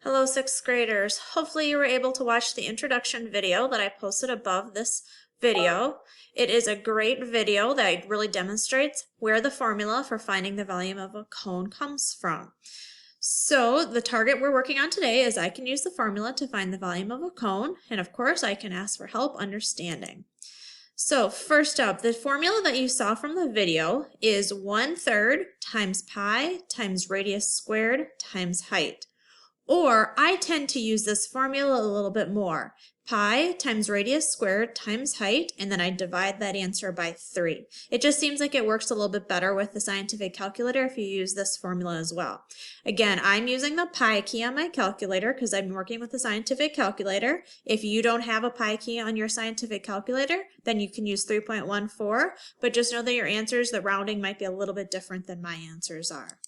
Hello, sixth graders. Hopefully you were able to watch the introduction video that I posted above this video. It is a great video that really demonstrates where the formula for finding the volume of a cone comes from. So the target we're working on today is I can use the formula to find the volume of a cone, and of course I can ask for help understanding. So first up, the formula that you saw from the video is 1/3 times pi times radius squared times height. Or I tend to use this formula a little bit more. Pi times radius squared times height, and then I divide that answer by 3. It just seems like it works a little bit better with the scientific calculator if you use this formula as well. Again, I'm using the pi key on my calculator because I'm working with the scientific calculator. If you don't have a pi key on your scientific calculator, then you can use 3.14, but just know that your answers, the rounding might be a little bit different than my answers are.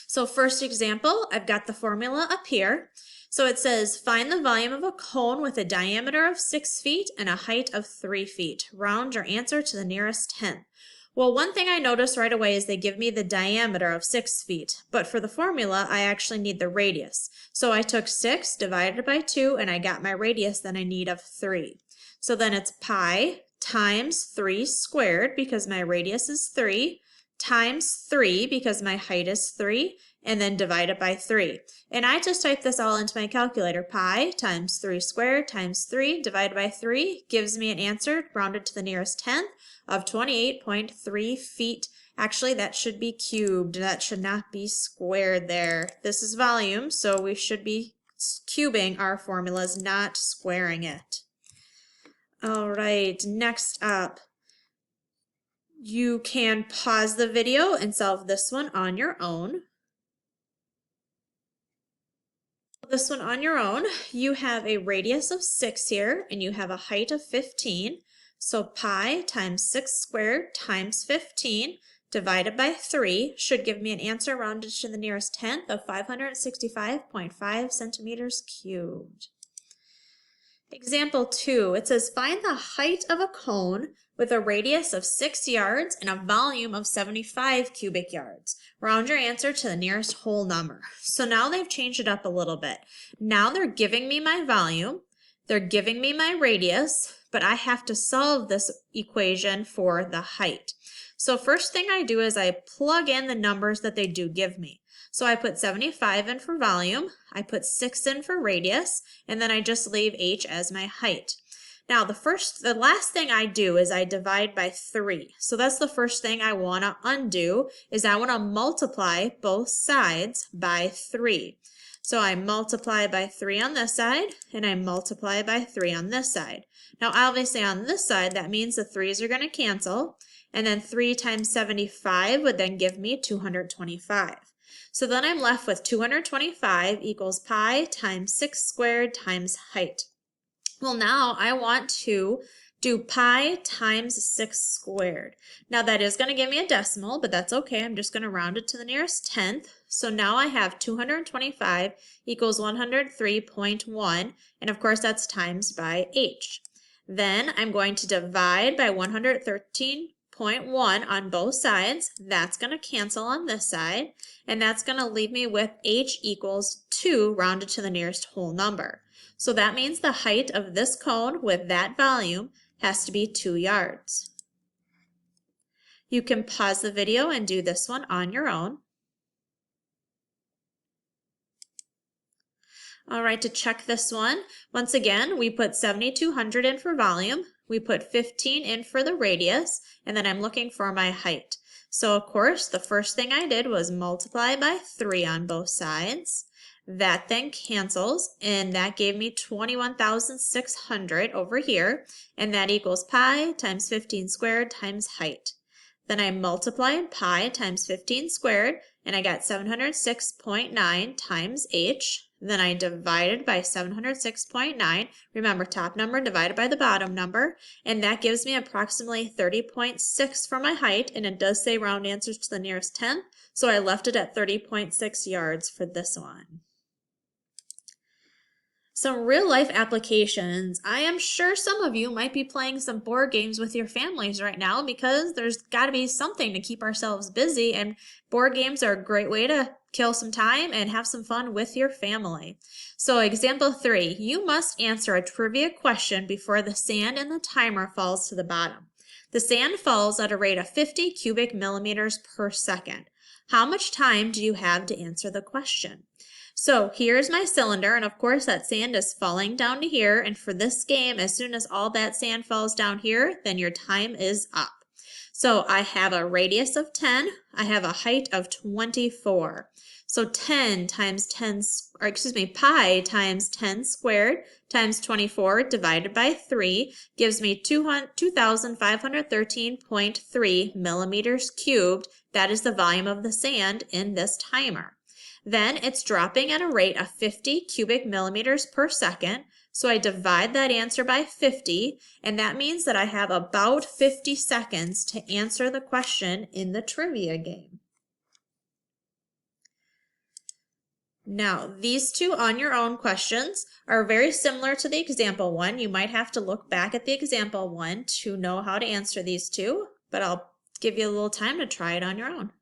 So first example, I've got the formula up here. So it says, find the volume of a cone with a diameter of 6 feet and a height of 3 feet. Round your answer to the nearest tenth. Well, one thing I noticed right away is they give me the diameter of 6 feet, but for the formula, I actually need the radius. So I took 6 divided by 2, and I got my radius that I need of 3. So then it's pi times 3 squared, because my radius is 3, times 3 because my height is 3, and then divide it by 3. And I just type this all into my calculator. Pi times 3 squared times 3 divided by 3 gives me an answer rounded to the nearest tenth of 28.3 feet. Actually, that should be cubed. That should not be squared there. This is volume, so we should be cubing our formulas, not squaring it. All right, next up. You can pause the video and solve this one on your own. This one on your own, you have a radius of 6 here, and you have a height of 15. So pi times 6 squared times 15 divided by 3 should give me an answer rounded to the nearest tenth of 565.5 centimeters cubed. Example 2, it says find the height of a cone with a radius of 6 yards and a volume of 75 cubic yards. Round your answer to the nearest whole number. So now they've changed it up a little bit. Now they're giving me my volume, they're giving me my radius, but I have to solve this equation for the height. So first thing I do is I plug in the numbers that they do give me. So I put 75 in for volume, I put 6 in for radius, and then I just leave h as my height. Now the last thing I do is I divide by 3. So that's the first thing I want to undo, is I want to multiply both sides by 3. So I multiply by 3 on this side, and I multiply by 3 on this side. Now obviously on this side, that means the 3's are going to cancel, and then 3 times 75 would then give me 225. So then I'm left with 225 equals pi times 6 squared times height. Well, now I want to do pi times 6 squared. Now that is going to give me a decimal, but that's okay. I'm just going to round it to the nearest tenth. So now I have 225 equals 103.1, and of course that's times by h. Then I'm going to divide by 113.1 on both sides. That's going to cancel on this side, and that's going to leave me with h equals 2 rounded to the nearest whole number. So that means the height of this cone with that volume has to be 2 yards. You can pause the video and do this one on your own. All right, to check this one, once again, we put 7,200 in for volume, we put 15 in for the radius, and then I'm looking for my height. So of course, the first thing I did was multiply by 3 on both sides. That then cancels, and that gave me 21,600 over here, and that equals pi times 15 squared times height. Then I multiplied pi times 15 squared, and I got 706.9 times h. Then I divided by 706.9, remember top number divided by the bottom number, and that gives me approximately 30.6 for my height, and it does say round answers to the nearest tenth, so I left it at 30.6 yards for this one. Some real life applications. I am sure some of you might be playing some board games with your families right now because there's got to be something to keep ourselves busy, and board games are a great way to kill some time and have some fun with your family. So example 3, you must answer a trivia question before the sand in the timer falls to the bottom. The sand falls at a rate of 50 cubic millimeters per second. How much time do you have to answer the question? So here's my cylinder, and of course that sand is falling down to here, and for this game, as soon as all that sand falls down here, then your time is up. So I have a radius of 10, I have a height of 24. So 10 times 10, pi times 10 squared times 24 divided by 3 gives me 2,513.3 millimeters cubed. That is the volume of the sand in this timer. Then it's dropping at a rate of 50 cubic millimeters per second. So I divide that answer by 50, and that means that I have about 50 seconds to answer the question in the trivia game. Now, these two on your own questions are very similar to the example one. You might have to look back at the example one to know how to answer these two, but I'll give you a little time to try it on your own.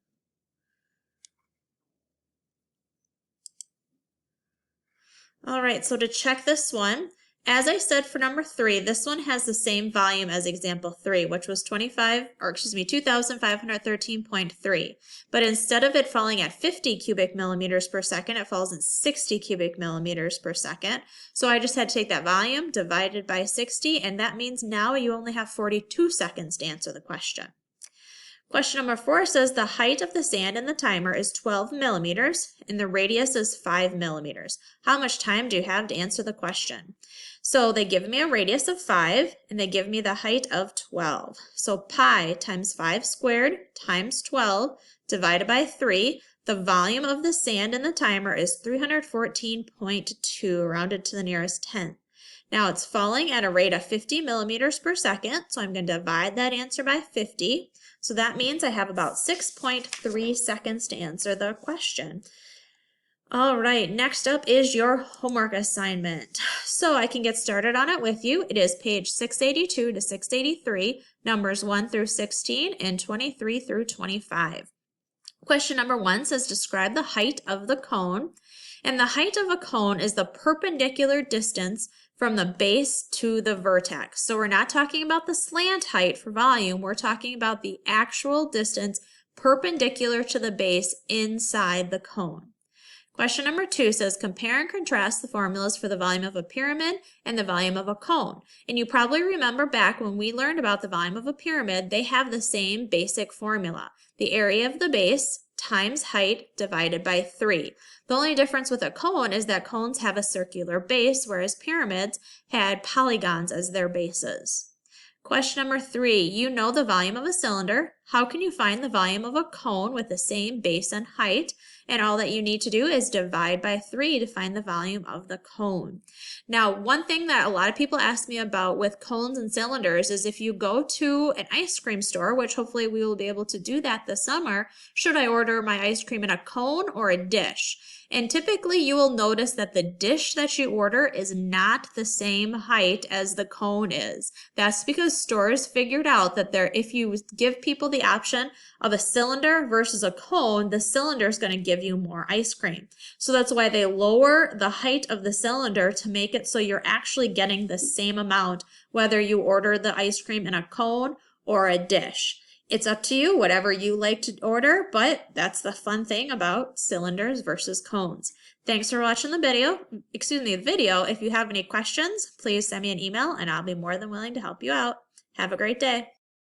All right, so to check this one, as I said for number 3, this one has the same volume as example 3, which was 2,513.3. But instead of it falling at 50 cubic millimeters per second, it falls in 60 cubic millimeters per second. So I just had to take that volume divided by 60, and that means now you only have 42 seconds to answer the question. Question number 4 says the height of the sand in the timer is 12 millimeters and the radius is 5 millimeters. How much time do you have to answer the question? So they give me a radius of 5 and they give me the height of 12. So pi times 5 squared times 12 divided by 3. The volume of the sand in the timer is 314.2 rounded to the nearest tenth. Now it's falling at a rate of 50 millimeters per second, so I'm going to divide that answer by 50. So that means I have about 6.3 seconds to answer the question. All right, next up is your homework assignment. So I can get started on it with you. It is page 682 to 683, numbers 1 through 16 and 23 through 25. Question number 1 says describe the height of the cone. And the height of a cone is the perpendicular distance from the base to the vertex. So we're not talking about the slant height for volume, we're talking about the actual distance perpendicular to the base inside the cone. Question number 2 says compare and contrast the formulas for the volume of a pyramid and the volume of a cone. And you probably remember back when we learned about the volume of a pyramid, they have the same basic formula. The area of the base times height divided by 3. The only difference with a cone is that cones have a circular base, whereas pyramids had polygons as their bases. Question number 3, you know the volume of a cylinder. How can you find the volume of a cone with the same base and height? And all that you need to do is divide by 3 to find the volume of the cone. Now, one thing that a lot of people ask me about with cones and cylinders is if you go to an ice cream store, which hopefully we will be able to do that this summer, should I order my ice cream in a cone or a dish? And typically you will notice that the dish that you order is not the same height as the cone is. That's because stores figured out that if you give people the option of a cylinder versus a cone, the cylinder is going to give you more ice cream. So that's why they lower the height of the cylinder to make it so you're actually getting the same amount, whether you order the ice cream in a cone or a dish. It's up to you, whatever you like to order, but that's the fun thing about cylinders versus cones. Thanks for watching the video. If you have any questions, please send me an email and I'll be more than willing to help you out. Have a great day.